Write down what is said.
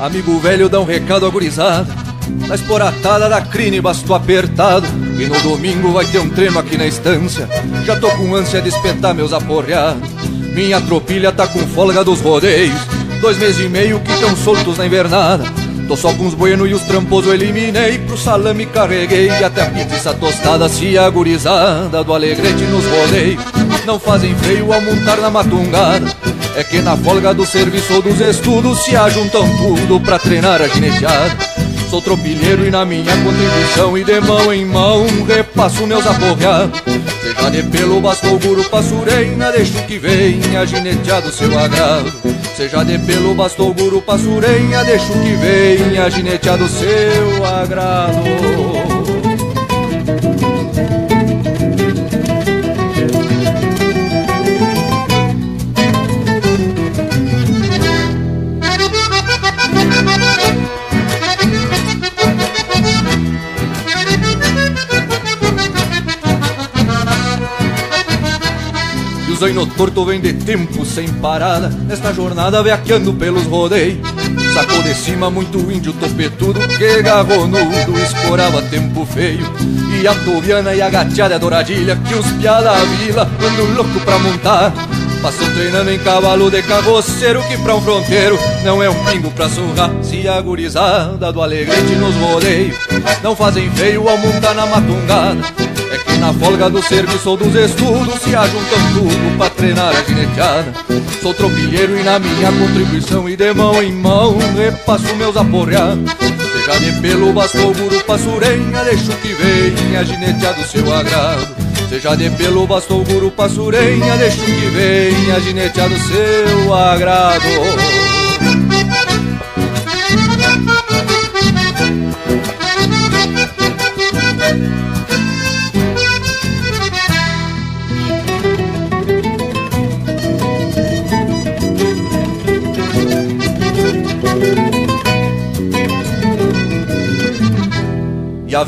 Amigo velho, dá um recado à gurizada: na esporatada da crine basto apertado, e no domingo vai ter um trema aqui na estância. Já tô com ânsia de espetar meus aporreados. Minha tropilha tá com folga dos rodeios, 2 meses e meio que tão soltos na invernada. Tô só com os buenos e os tramposos eliminei, pro salame carreguei e até a pizza tostada. Se a gurizada do Alegrete nos rodeios não fazem feio ao montar na matungada, é que na folga do serviço ou dos estudos se ajuntam tudo pra treinar a gineteada. Sou tropilheiro e na minha contribuição e de mão em mão repasso meus aporreados. Seja de pelo, bastou, guru, passureina, deixo que venha gineteado seu agrado. Seja de pelo, bastou, guru, passureina, deixo que venha gineteado seu agrado. Zaino torto vem de tempo sem parada, nesta jornada veaqueando pelos rodeios. Sacou de cima muito índio topetudo, que garronudo escorava tempo feio. E a tobiana e a gateada douradilha, que os piá da vila andam louco pra montar. Passam treinando em cavalo de carroceiro, que pra um fronteiro não é um pingo pra surrar. Se a gurizada do Alegrete nos rodeios não fazem feio ao montar na matungada, é que na folga do serviço ou dos estudos se ajuntam tudo pra treinar a gineteada. Sou tropilheiro e na minha contribuição e de mão em mão repasso meus aporreados. Seja de pelo, bastou, guru, passurenha, deixo que venha gineteado seu agrado. Seja de pelo, bastou, guru, passurenha, deixo que venha gineteado seu agrado. E a